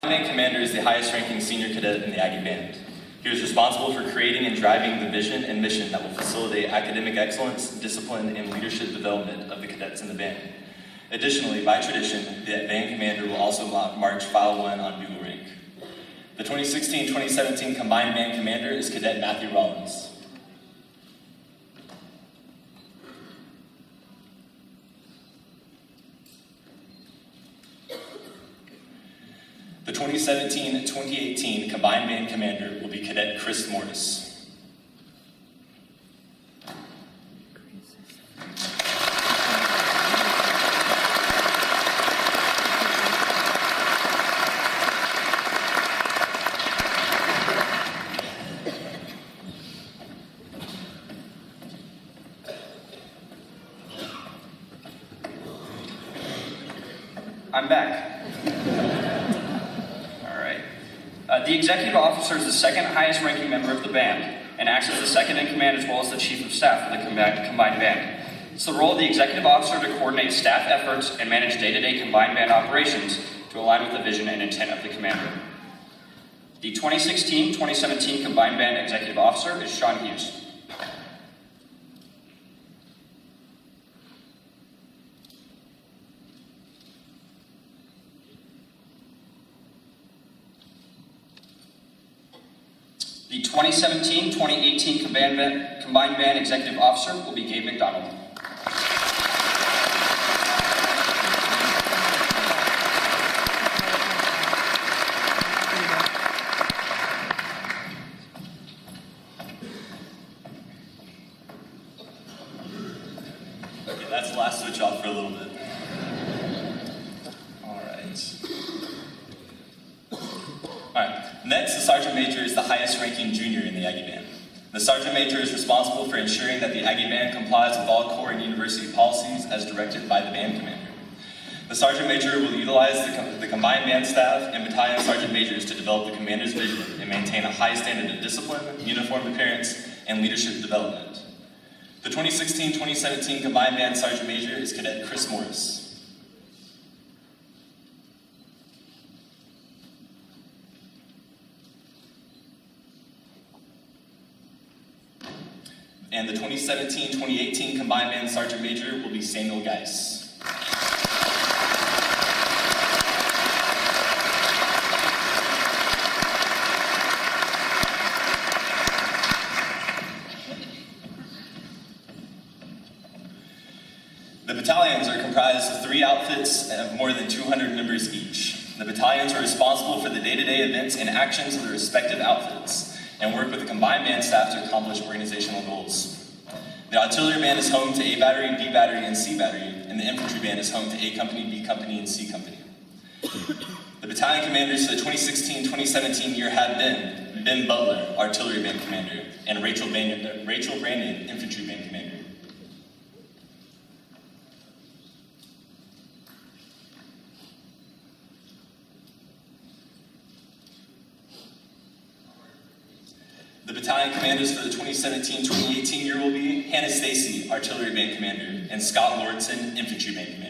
Battalion Commander is the highest-ranking senior cadet in the Aggie Band. He is responsible for creating and driving the vision and mission that will facilitate academic excellence, discipline, and leadership development of the cadets in the band. Additionally, by tradition, the Band Commander will also march File 1 on Bugle Rank. The 2016-2017 Combined Band Commander is Cadet Matthew Rollins. The 2017-2018 Combined Band Commander will be Cadet Chris Morris. I'm back. The executive officer is the second highest ranking member of the band and acts as the second in command as well as the chief of staff for the combined band. It's the role of the executive officer to coordinate staff efforts and manage day-to-day combined band operations to align with the vision and intent of the commander. The 2016-2017 combined band executive officer is Sean Hughes. The 2017-2018 Combined Band Executive Officer will be Gabe McDonald. Okay, that's the last switch off for a little bit. Next, the Sergeant Major is the highest-ranking junior in the Aggie Band. The Sergeant Major is responsible for ensuring that the Aggie Band complies with all Corps and university policies as directed by the Band Commander. The Sergeant Major will utilize the combined band staff and battalion sergeant majors to develop the commander's vision and maintain a high standard of discipline, uniform appearance, and leadership development. The 2016-2017 Combined Band Sergeant Major is Cadet Chris Morris. And the 2017-2018 Combined Band Sergeant Major will be Samuel Geis. The battalions are comprised of 3 outfits and of more than 200 members each. The battalions are responsible for the day-to-day events and actions of the respective outfits, and work with the combined band staff to accomplish organizational goals. The artillery band is home to A Battery, B Battery, and C Battery, and the infantry band is home to A Company, B Company, and C Company. The battalion commanders for the 2016-2017 year have been Ben Butler, Artillery Band Commander, and Rachel Brandon, Infantry Band Commander. The battalion commanders for the 2017-2018 year will be Hannah Stacy, Artillery Band Commander, and Scott Lordson, Infantry Band Commander.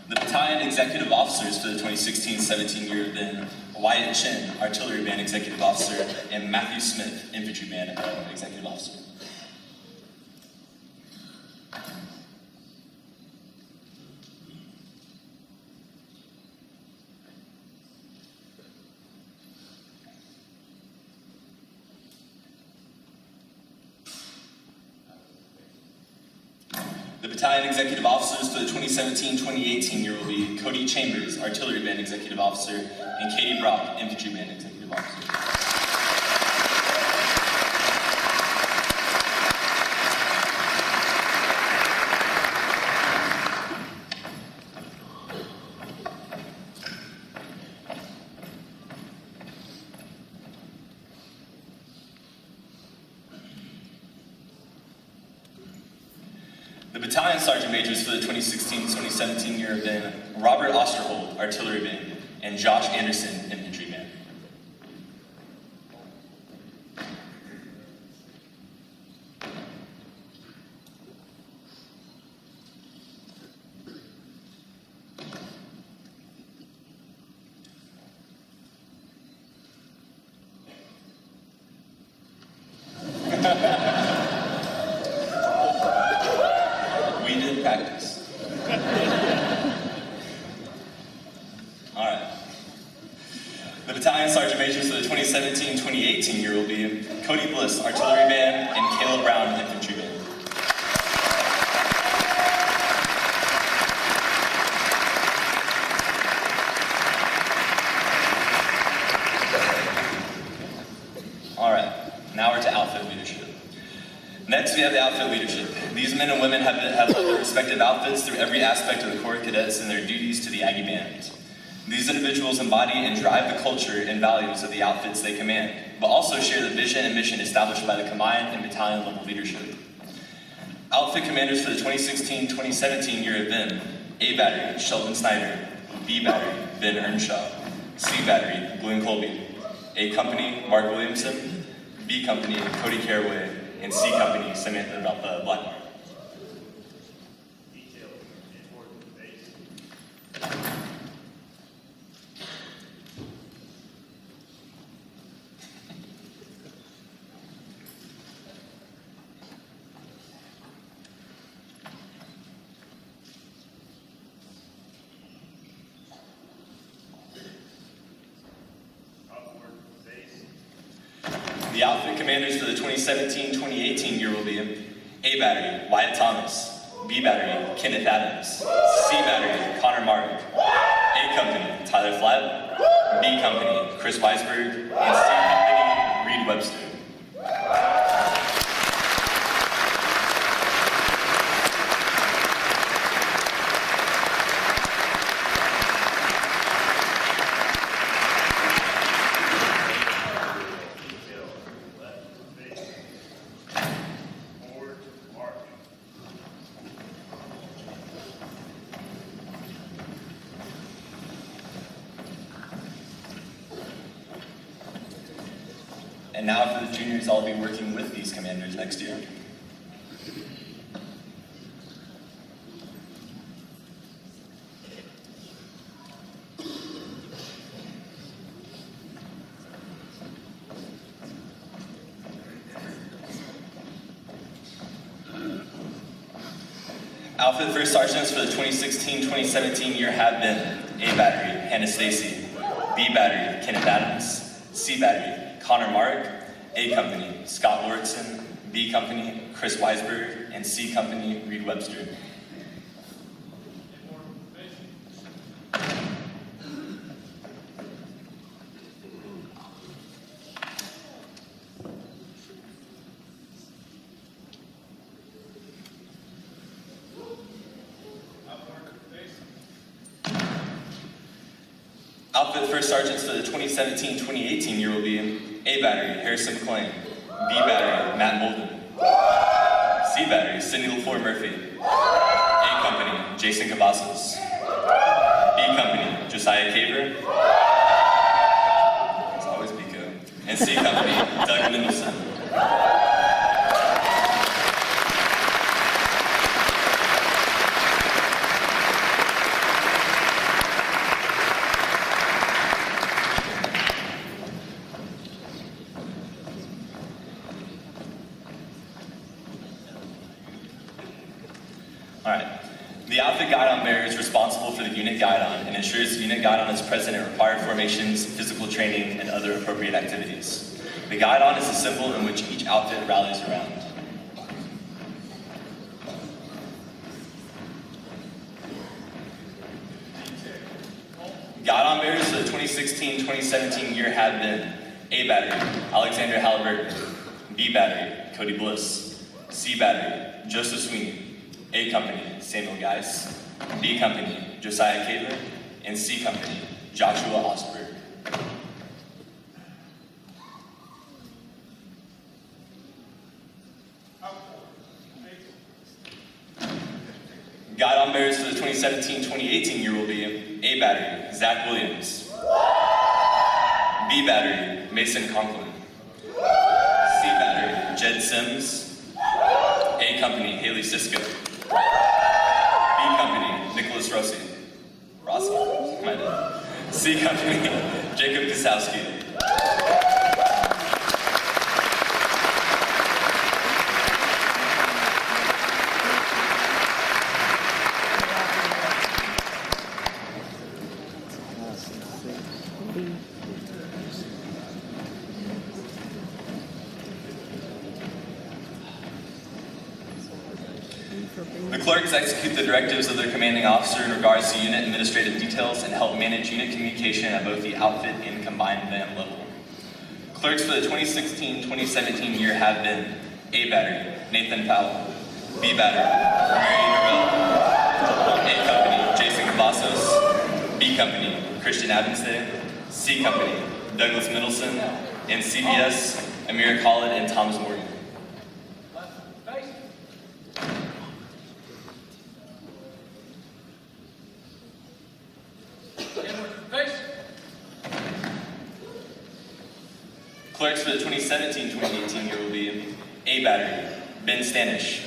The battalion executive officers for the 2016-17 year have been Wyatt Chin, Artillery Band Executive Officer, and Matthew Smith, Infantry Band Executive Officer. The battalion executive officers for the 2017-2018 year will be Cody Chambers, Artillery Band Executive Officer, and Katie Brock, Infantry Band Executive Officer. The Battalion Sergeant Majors for the 2016-2017 year have been Robert Osterhold, Artillery Band, and Josh Anderson, Infantry Band. We did practice. All right. The Battalion Sergeant Majors for the 2017-2018 year will be Cody Bliss, Artillery Band, and Caleb Brown, Infantry Band. All right, now we're to outfit leadership. Next, we have the outfit leadership. These men and women have led their respective outfits through every aspect of the Corps of Cadets and their duties to the Aggie Band. These individuals embody and drive the culture and values of the outfits they command, but also share the vision and mission established by the combined and battalion level leadership. Outfit commanders for the 2016-2017 year have been A Battery, Sheldon Snyder; B Battery, Ben Earnshaw; C Battery, Glenn Colby; A Company, Mark Williamson; B Company, Cody Caraway; and C Company, Samantha Blackmore. The outfit commanders for the 2017-2018 year will be A Battery, Wyatt Thomas; B Battery, Kenneth Adams; C Battery, Connor Mark; A Company, Tyler Flatt; B Company, Chris Weisberg; and C Company, Reed Webster. And now for the juniors, I'll be working with these commanders next year. Outfit first sergeants for the 2016-2017 year have been A Battery, Hannah Stacy; B Battery, Kenneth Adams; C Battery, Connor Mark; A Company, Scott Lortson; B Company, Chris Weisberg; and C Company, Reed Webster. Outfit first sergeants for the 2017-2018 year will be A Battery, Harrison McLean; B Battery, Matt Molden; C Battery, Cindy LaFleur Murphy; A Company, Jason Cavazos; B Company, Josiah Caver; it's always Pico; and C Company, Doug Mendelson. Alright. The outfit Guidon bearer is responsible for the unit Guidon and ensures the unit Guidon is present at required formations, physical training, and other appropriate activities. The Guidon is the symbol in which each outfit rallies around. Guidon bearers for the 2016-2017 year have been A Battery, Alexander Halliburton; B Battery, Cody Bliss; C Battery, Joseph Sweeney; A Company, Samuel Geis; B Company, Josiah Caver; and C Company, Joshua Osberg. Guidon bearers for the 2017-2018 year will be A Battery, Zach Williams. B Battery, Mason Conklin. C Battery, Jed Sims. A Company, Haley Sisko. B Company, Nicholas Rossi. C Company, Jacob Kasowski. The clerks execute the directives of their commanding officer in regards to unit administrative details and help manage unit communication at both the outfit and combined band level. Clerks for the 2016-2017 year have been A Battery, Nathan Powell. B Battery, Mary Norvell. A Company, Jason Cavazos. B Company, Christian Abensday. C Company, Douglas Middleton. And CBS, Amir Khalid and Thomas Morgan. Clerks for the 2017-2018 year will be A Battery, Ben Stanish.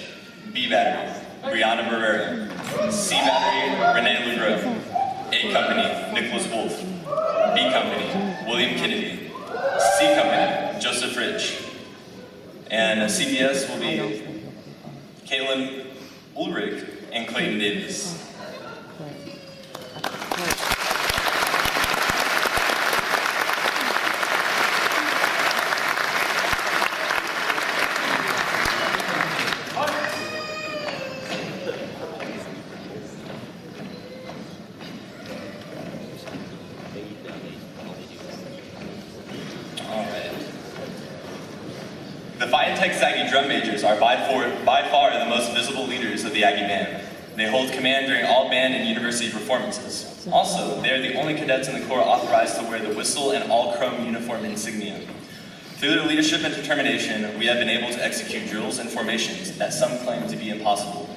B Battery, Brianna Barrera. C Battery, Renee LeGros. A Company, Nicholas Wolf. B Company, William Kennedy. C Company, Joseph Rich. And CBS will be Caitlin Ulrich and Clayton Davis. The Fightin Texas Aggie drum majors are by far the most visible leaders of the Aggie band. They hold command during all band and university performances. Also, they are the only cadets in the Corps authorized to wear the whistle and all-chrome uniform insignia. Through their leadership and determination, we have been able to execute drills and formations that some claim to be impossible.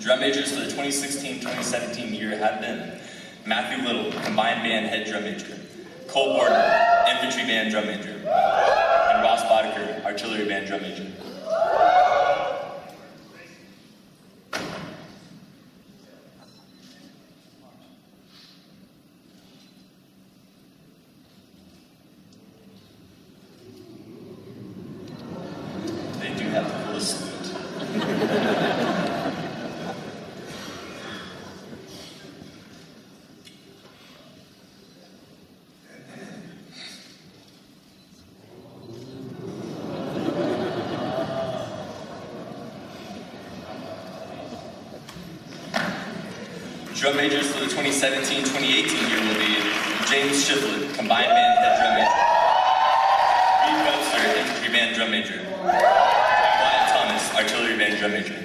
Drum majors for the 2016-2017 year have been Matthew Little, combined band head drum major, Cole Borden, infantry band drum major, and Ross Boddicker, artillery band drum major. They do have the coolest salute. Drum majors for the 2017-2018 year will be James Shiflett, combined band head drum major, Reed Webster, infantry band drum major, Wyatt Thomas, artillery band drum major.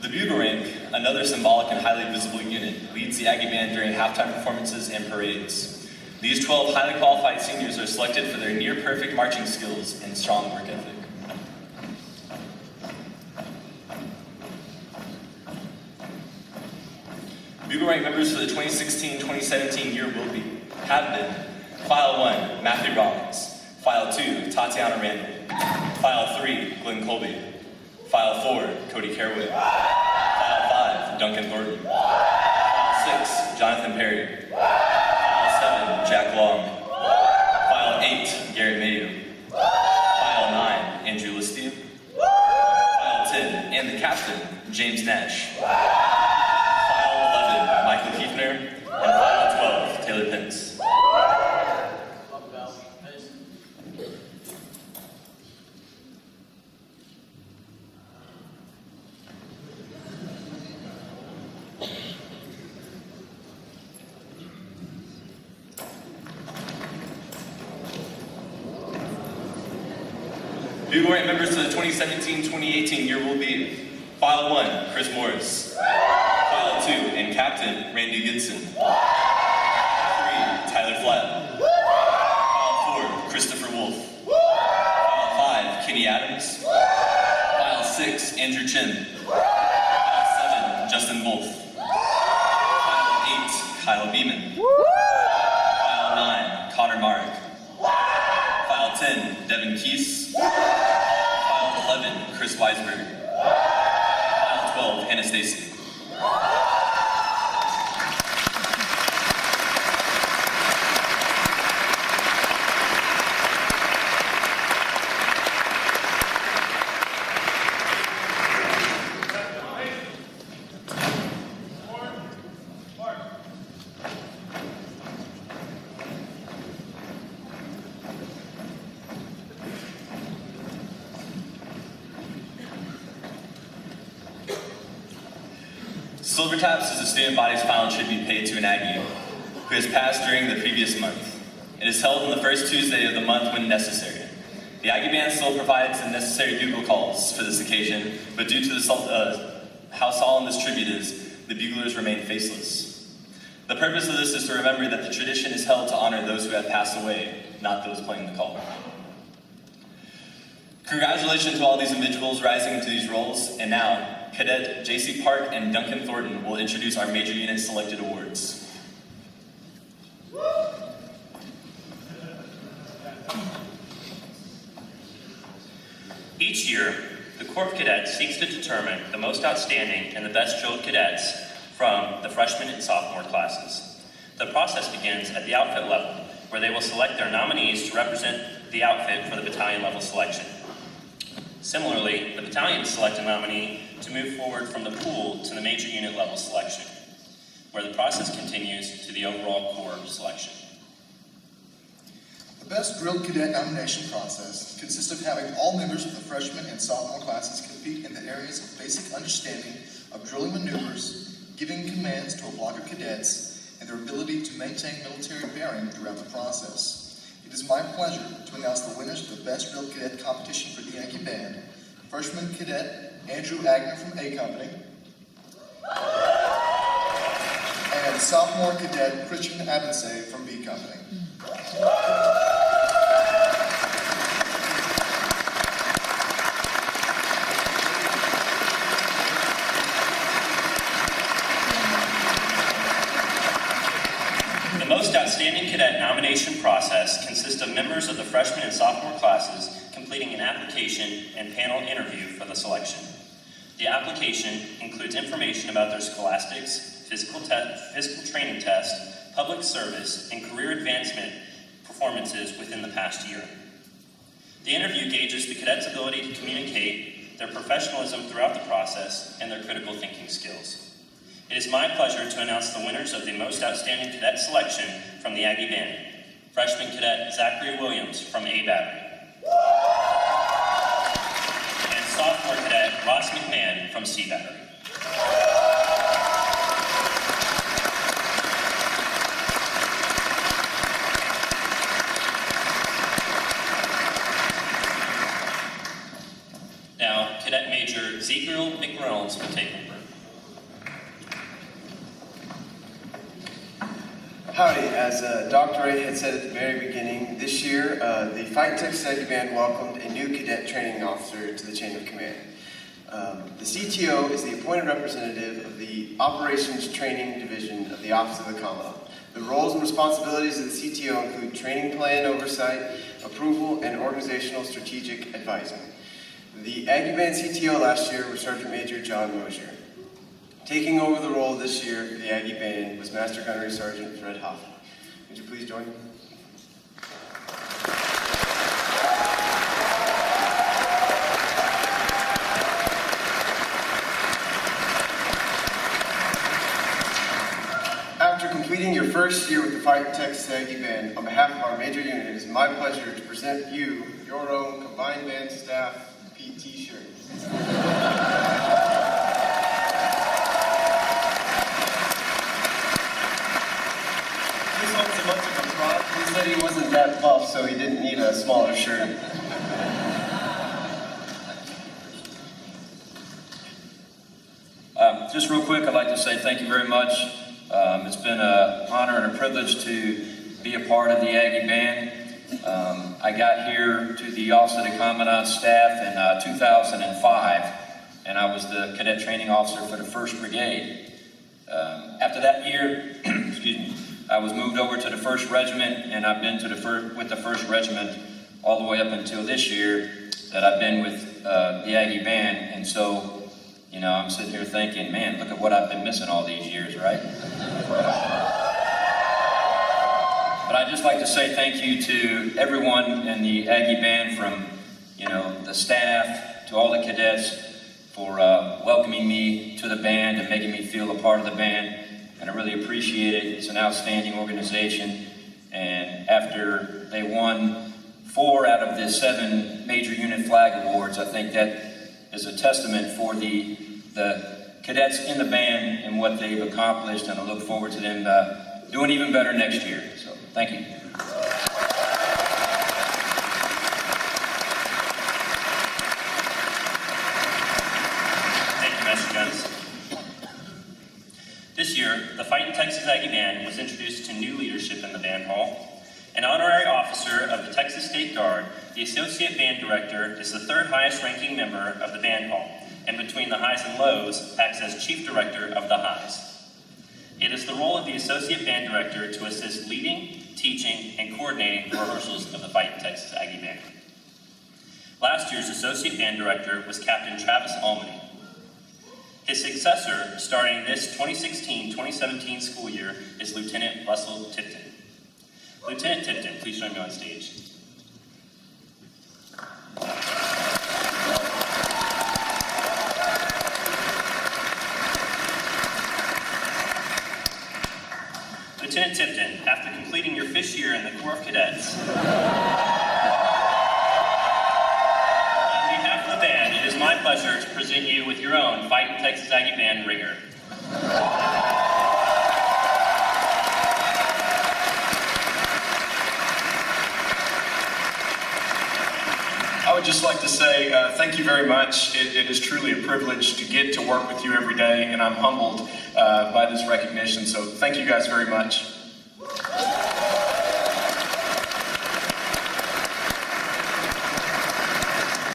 The Bugle Rank, another symbolic and highly visible unit, leads the Aggie band during halftime performances and parades. These 12 highly qualified seniors are selected for their near-perfect marching skills and strong work ethic. Bugle Rank members for the 2016-2017 year have been File 1, Matthew Rollins. File 2, Tatiana Randall. File 3, Glenn Colby. File 4, Cody Caraway. File 5, Duncan Thornton. File 6, Jonathan Perry. File 7, Jack Long. File 8, Garrett Mayo. File 9, Andrew Listy. File 10, and the captain, James Nash. File 11, Michael Kiefner. And File 12, Taylor Pence. Bugle Rank members to the 2017-2018 year will be File 1, Chris Morris. File 2, and Captain, Randy Gibson. 3, Tyler Flatt. File 4, Christopher Wolf. File 5, Kenny Adams. File 6, Andrew Chin. File 7, Justin Wolf. File 8, Kyle Beeman. File 9, Connor Marek. File 10, Devin Keese. File 11, Chris Weisberg. File 12, Hannah Stacy. Silver Taps is a student body's final tribute paid to an Aggie who has passed during the previous month. It is held on the first Tuesday of the month when necessary. The Aggie Band still provides the necessary bugle calls for this occasion, but due to how solemn this tribute is, the buglers remain faceless. The purpose of this is to remember that the tradition is held to honor those who have passed away, not those playing the call. Congratulations to all these individuals rising into these roles, and now, Cadet J.C. Park and Duncan Thornton will introduce our Major Unit Selected Awards. Each year, the Corps of Cadets seeks to determine the most outstanding and the best drilled cadets from the freshman and sophomore classes. The process begins at the outfit level, where they will select their nominees to represent the outfit for the battalion level selection. Similarly, the battalions select a nominee to move forward from the pool to the major unit level selection, where the process continues to the overall Corps selection. The Best Drilled Cadet nomination process consists of having all members of the freshman and sophomore classes compete in the areas of basic understanding of drilling maneuvers, giving commands to a block of cadets, and their ability to maintain military bearing throughout the process. It is my pleasure to announce the winners of the Best Drilled Cadet competition for the Aggie Band. Freshman Cadet Andrew Agner from A Company, and Sophomore Cadet Christian Abensay from B Company. The most outstanding cadet nomination process consists of members of the freshman and sophomore classes completing an application and panel interview for the selection. The application includes information about their scholastics, physical training test, public service, and career advancement performances within the past year. The interview gauges the cadets' ability to communicate, their professionalism throughout the process, and their critical thinking skills. It is my pleasure to announce the winners of the most outstanding cadet selection from the Aggie Band. Freshman Cadet Zachary Williams from A Battery. And Sophomore Cadet Ross McMahon from C Battery. Now, Cadet Major Ezekiel McReynolds will take over. Howdy, as Dr. Ray had said at the very beginning, this year the Fightin Texas A&M Band welcomed a new cadet training officer to the chain of command. The CTO is the appointed representative of the Operations Training Division of the Office of the Commandant. The roles and responsibilities of the CTO include training plan oversight, approval, and organizational strategic advising. The Aggie Band CTO last year was Sergeant Major John Mosier. Taking over the role this year for the Aggie Band was Master Gunnery Sergeant Fred Hoff. Would you please join me? After completing your first year with the Fightin Texas Aggie Band, on behalf of our major unit, it is my pleasure to present you your own combined band staff PT shirt. He said he wasn't that buff, so he didn't need a smaller shirt. Just real quick, I'd like to say thank you very much. It's been an honor and a privilege to be a part of the Aggie Band. I got here to the Office of the Commandant staff in 2005, and I was the cadet training officer for the 1st Brigade. After that year, excuse me, I was moved over to the 1st Regiment, and I've been with the 1st Regiment all the way up until this year that I've been with the Aggie Band. And so, you know, I'm sitting here thinking, man, look at what I've been missing all these years, right? But I'd just like to say thank you to everyone in the Aggie Band, from, you know, the staff to all the cadets, for welcoming me to the band and making me feel a part of the band. And I really appreciate it. It's an outstanding organization. And after they won 4 out of the 7 major unit flag awards, I think that is a testament for the cadets in the band and what they've accomplished, and I look forward to them doing even better next year. So, thank you. Thank you, Master Jones. This year, the Fightin Texas Aggie Band was introduced to new leadership in the band hall. An honorary officer of the Texas State Guard, the Associate Band Director is the 3rd highest ranking member of the band hall, and between the highs and lows, acts as Chief Director of the highs. It is the role of the Associate Band Director to assist leading, teaching, and coordinating the rehearsals of the Fightin Texas Aggie Band. Last year's Associate Band Director was Captain Travis Almany. His successor, starting this 2016-2017 school year, is Lieutenant Russell Tipton. Lieutenant Tipton, please join me on stage. Lieutenant Tipton, after completing your 5th year in the Corps of Cadets, on behalf of the band, it is my pleasure to present you with your own Fightin Texas Aggie Band ringer. I would just like to say thank you very much. It is truly a privilege to get to work with you every day, and I'm humbled by this recognition, so thank you guys very much.